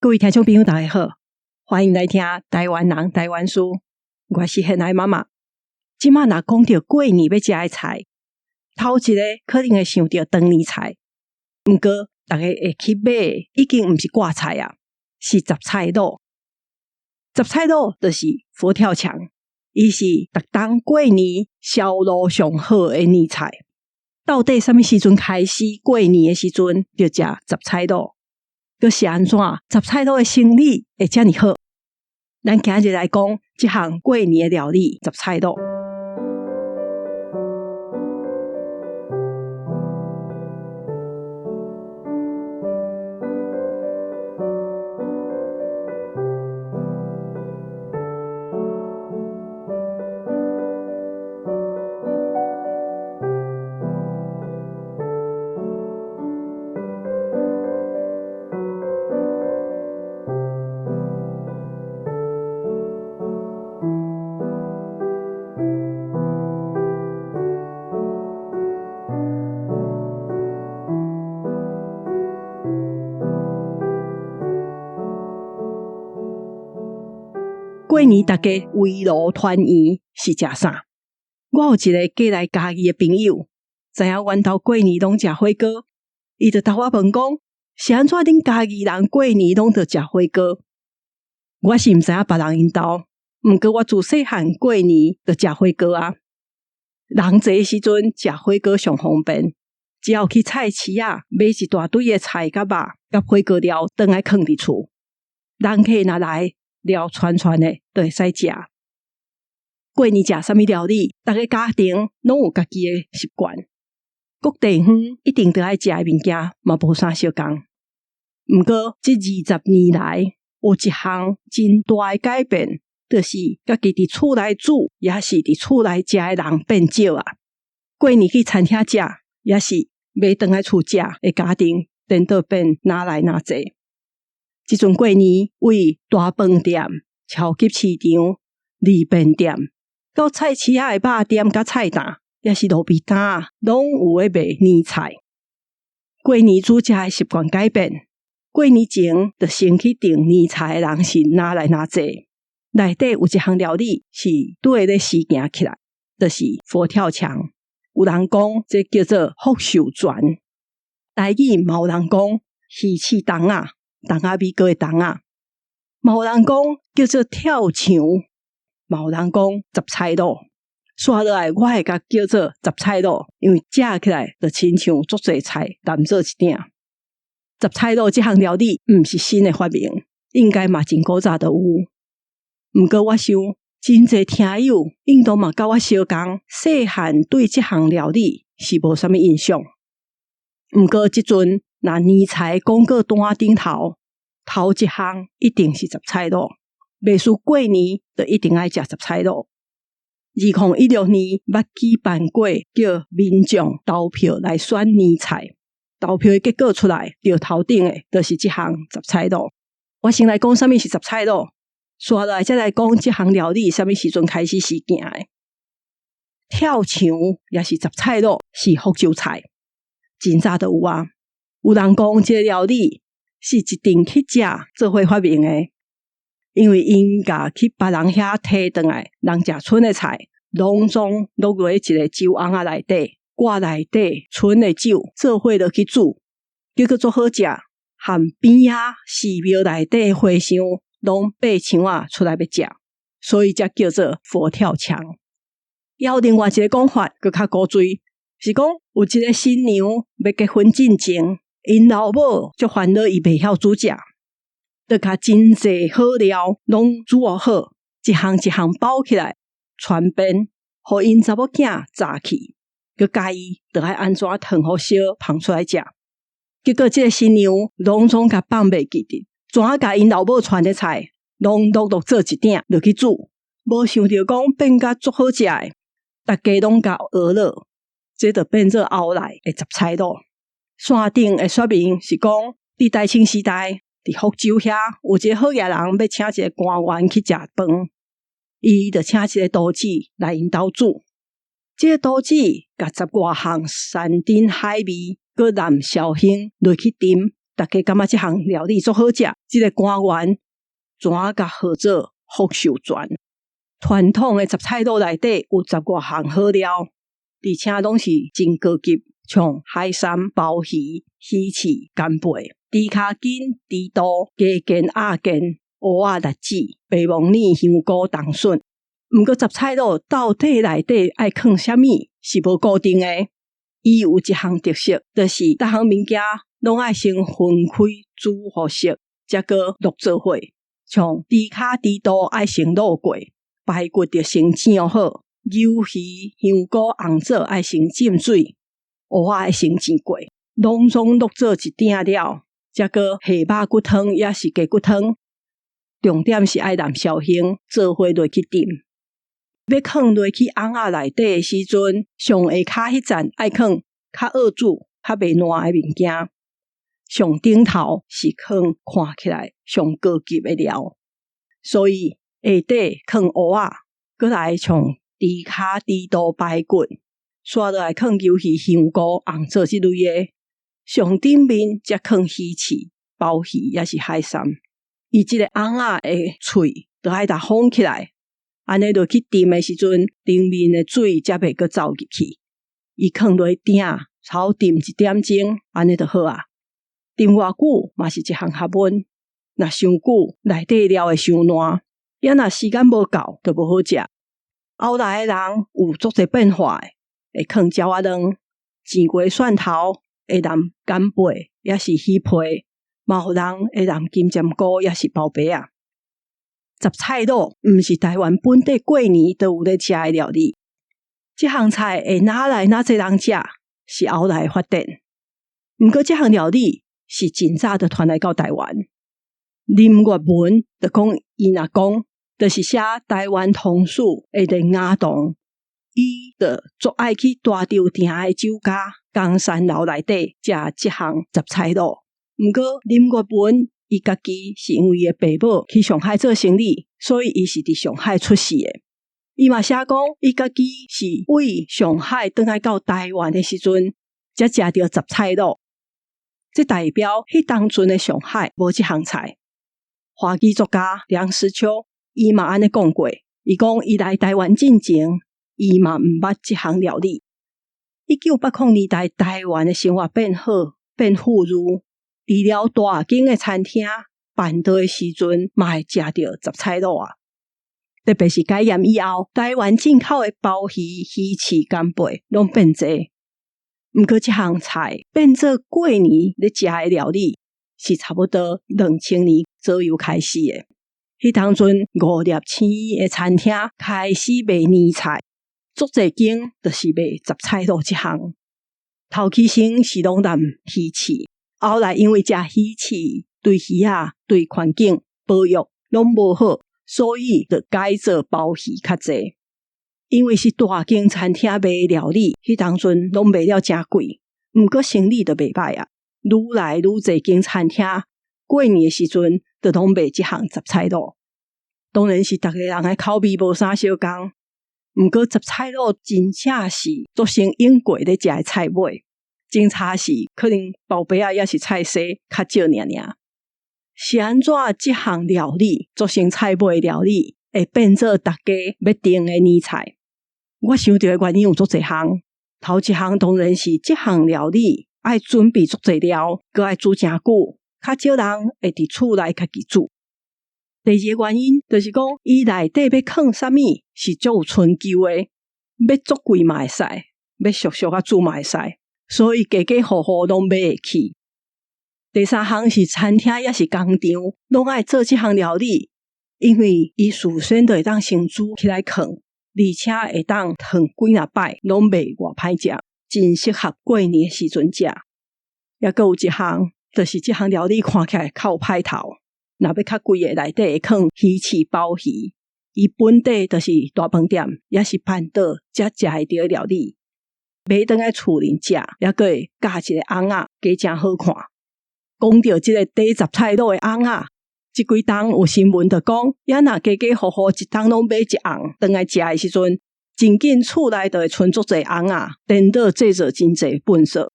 各位听众朋友大家好，欢迎来听台湾人台湾事，我是现爱妈妈。现在若讲到过年要吃的菜，头一个可能会想到长年菜，不过大家会去买的已经不是挂菜啊，是杂菜卤。杂菜卤就是佛跳墙，它是每当过年销路上好的年菜。到底什么时阵开始过年的时阵就吃杂菜卤？就是安怎杂菜卤的生意会这么好？咱今日来讲这项过年的料理杂菜卤。过年大家围炉团圆是吃啥？我有一个过来嘉义的朋友，知影阮兜过年拢吃火锅，伊就甲我问讲，是安怎恁嘉义人过年拢着吃火锅？我是毋知影别人因兜，毋过我自细汉过年着吃火锅啊。人济时阵吃火锅上方便，只要去菜市啊买一大堆的菜甲肉甲火锅料，转来放伫厝，人客若来料串串的就会使食。过年食什么料理，大家家庭拢有家己的习惯。各地方一定得爱食的物件嘛无啥相共。毋过这20年来有一项真大的改变，就是家己伫厝内煮，也是伫厝内食的人变少啊。过年去餐厅食，也是买回来厝食的家庭，颠倒变哪来哪济。即阵过年，为大饭店、超级市场、利便店，到菜市仔的肉店甲菜摊，也是路边摊，拢有咧卖年菜。过年煮食的习惯改变，过年前就先去订年菜的人是哪来哪济。内底有一项料理是对咧实行起来，就是佛跳墙。有人讲这叫做福寿全，台语嘛有人讲鱼翅筒啊。筒仔米糕的筒仔，嘛有人讲叫做跳墙，嘛有人讲杂菜卤。刷落来，我会甲叫做杂菜卤，因为食起来就亲像足侪菜揽做一鼎。杂菜卤这项料理毋是新的发明，应该嘛真古早就有。毋过我想，真侪听友应当嘛甲我相共，细汉对这项料理是无啥物印象。毋过即阵若年菜广告单顶头一项一定是杂菜卤，袂输过年就一定爱食杂菜卤。2016年捌举办过叫民众投票来选年菜，投票的结果出来，就头顶的就是这项杂菜卤。我先来讲什么是杂菜卤，刷来再来讲这项料理什么时阵开始实行的。跳墙也是杂菜卤，是福州菜。真早就有啊，有人讲这个料理是一定去食做伙发明的，因为因甲去别人遐摕回来人食剩的菜，拢总落落一个酒甕仔内底，挂内底剩的酒做伙落去煮，结果足好食，含边仔寺庙内底和尚拢爬墙仔出来要食，所以才叫做佛跳墙。还有另外一个讲法，佫较古锥。是讲有一个新娘要结婚进前，因老母就烦恼伊袂晓煮食，就甲真侪好料拢煮好，一项一项包起来，传遍，互因查某囝早起，佮介意就爱安怎烫好烧捧出来食。结果这个新娘拢总甲放袂记得，怎啊甲因老母传的菜，拢陆陆做一鼎落去煮，无想到讲变甲足好食的，大家拢甲学了。这就变做后来的杂菜卤。山顶的说明是讲，伫大清时代，伫福州遐有一个好野人要请一个官员去食饭，伊就请一个刀子来因兜煮。这个刀子甲10外项山珍海味，佮南绍兴落去炖，大家感觉这项料理足好食，这个官员怎甲号做福寿全。传统的杂菜卤内底有10多项好料，而且拢是真高级，像海参、鲍鱼、鱼翅、干贝、猪脚筋、猪肚、鸡腱、鸭腱、蚵仔、栗子、白木耳、香菇、冬笋。毋过杂菜卤到底内底爱放啥物是无固定的，伊有一项特色，就是逐项物件拢爱先分开煮互熟，才个落做伙。像猪脚、猪肚爱先卤过，排骨就先煎好，牛鱼、香菇、红枣爱先浸水，蚵仔爱先煎过，拢总落做一鼎了，才个下肉骨汤也是鸡骨汤。重点是爱淋绍兴做伙落去炖。要放落去甕仔内底的时阵，上下骹迄层爱放较熬煮、较袂烂的物件。上顶头是放看起来上高级的料，所以下底放蚵仔，过来像猪脚、猪肚、排骨，刷落来放牛鱼、香菇、红枣之类的。上顶面则放鱼翅、鲍鱼也是海参。伊即个甕仔的喙就爱甲封起来。安尼落去炖的时阵，顶面的水才袂阁走入去。伊放落去鼎，炒炖1点钟，安尼就好啊。炖偌久嘛是一项学问，若伤久，内底料会伤烂，也若时间无够，就无好食。后来的人有足侪变化的，会放鸟仔卵、煎过蒜头，会淋干贝，也是鱼皮，嘛有人会淋金针菇，也是包白啊。杂菜卤毋是台湾本地过年都有咧食的料理，这项菜会哪来哪侪人食，是后来发展。毋过这项料理是真早就传来到台湾。林月文就讲伊若讲，就是写台湾通史的连雅堂，伊就足爱去大稻埕的酒家、冈山楼内底食这项杂菜卤。毋过林月文伊家己是因为伊的爸母去上海做生意，所以伊是伫上海出世的。伊嘛写讲，伊家己是为上海转来到台湾的时阵，才食到杂菜卤。这代表迄当阵的上海无这项菜。华语作家梁实秋伊嘛安尼讲过，伊讲伊来台湾进前，伊嘛毋捌这项料理。1980年代台湾的生活变好变富裕。除了大间的餐厅办桌的时阵，嘛会食到杂菜卤啊。特别是解严以后，台湾进口的鲍鱼、鱼翅、干贝拢变济。毋过这项菜变做过年咧食的料理，是差不多2000年左右开始的。迄当阵5粒星的餐厅开始卖年菜，足侪间就是卖杂菜卤这项。头起先是拢淋鱼翅。后来因为食鱼翅对鱼仔对环境保育拢无好，所以就改做鲍鱼较济。因为是大间餐厅卖料理，迄当阵拢卖了真贵，毋过生意就袂歹啊。愈来愈侪间餐厅过年的时阵，就拢卖这项杂菜卤。当然是逐个人的口味无啥相共，毋过杂菜卤真正是足成英国咧食的菜尾。真差是可能包白仔也是菜色较少尔尔。是安怎这项料理做成菜尾料理会变做大家要订的年菜？我想到的原因有足侪项。头一项当然是这项料理爱准备足侪料，佮爱煮真久，较少人会伫厝内家己煮。第二个原因就是讲，伊内底要放啥物是足有春究的，要足贵嘛会使，要俗俗啊煮嘛会使。所以家家户户拢买会起。第三项是餐厅也是工厂，拢爱做这项料理，因为伊事先就会当先煮起来放，而且会当烫几若摆，拢袂偌歹食，真适合过年的时阵食。也阁有一项，就是这项料理看起来较有派头，若要较贵的内底会放鱼翅、鲍鱼，伊本地就是大饭店，也是办桌才食会到的料理。买回来厝里食，也阁会加一个甕仔，加真好看。讲到这个底杂菜卤的甕仔，这几冬有新闻就讲，也若家家户户一冬拢买一甕，回来食的时阵，真紧厝内就会存足侪甕仔，颠倒制作真侪粪扫。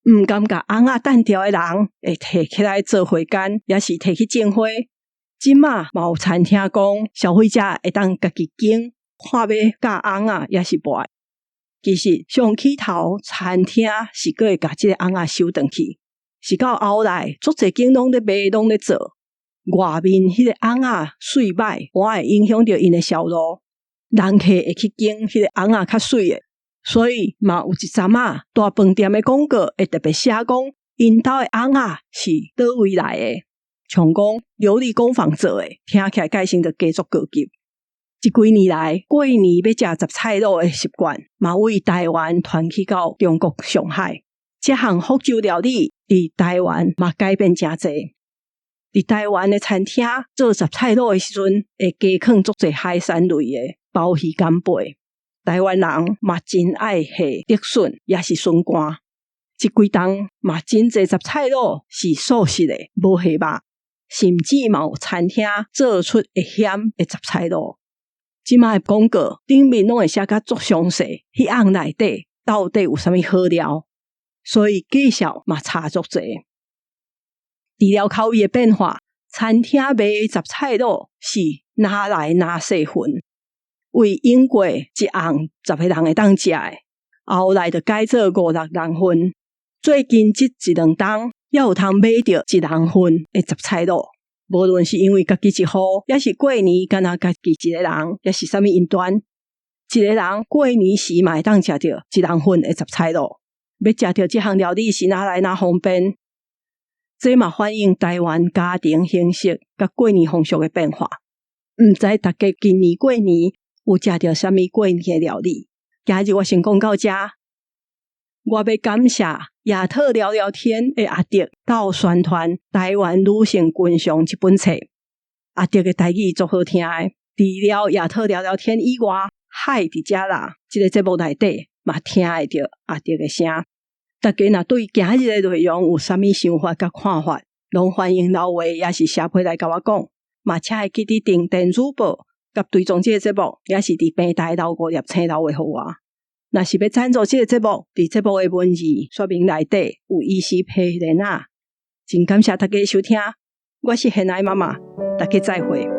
毋甘甲翁仔等掉的人，会摕起来做花干，也是摕去种花。即马嘛有餐厅讲，消费者会当家己拣，看要教翁仔也是无。其实上起头，餐厅是阁会甲即个翁仔收转去，是到后来足侪间拢咧卖，拢咧做。外面迄个翁仔水歹，我会影响到因的销路。人客会去拣迄个翁仔较水的，所以嘛有一阵仔大饭店的广告会特别写讲，因兜的翁仔是倒位来的，像讲琉璃工坊做的，听起来介成就加足高级。这几年来，过年要食杂菜卤的习惯，嘛为台湾传去到中国上海。这项福州料理伫台湾嘛改变真侪。伫台湾的餐厅做杂菜卤的时阵，会加放足侪海产类的鲍鱼干贝。台湾人嘛真爱下竹笋，也是笋干。这几档嘛真侪杂菜卤是素食的，无下肉，甚至嘛有餐厅做出会咸的杂菜卤。即卖广告顶面拢会写甲足详细，迄项内底到底有啥物好料，所以介绍嘛差足侪。除了口味的变化，餐厅卖的杂菜卤是哪来哪细份，为用过一项10个人会当食的，后来就改做5、6人份。最近这一两档也有通买到1人份的杂菜卤，无论是因为家己一户，也是过年干那家己一个人，也是啥物因端，一个人过年时嘛会当食到1人份的杂菜卤。要食到这项料理是哪来哪方便？这嘛反映台湾家庭形式甲过年风俗的变化。毋知大家今年过年有食到啥物过年的料理？今日我先讲到这。我要感谢亚特聊聊天的阿德到宣传《台湾女性群像》这本册。阿德的台语足好听的，除了亚特聊聊天以外，海伫遮啦，这个节目内底嘛听会到阿德的声。大家若对今日的内容有啥物想法甲看法，拢欢迎留话也是写批来甲我讲。嘛请会记得订电子报，甲追踪这个节目，也是伫平台留5粒星留话互我。若是要赞助这个节目，伫节目的文字说明内底有医师批连啊。真感谢大家收听，我是贤爱妈妈，大家再会。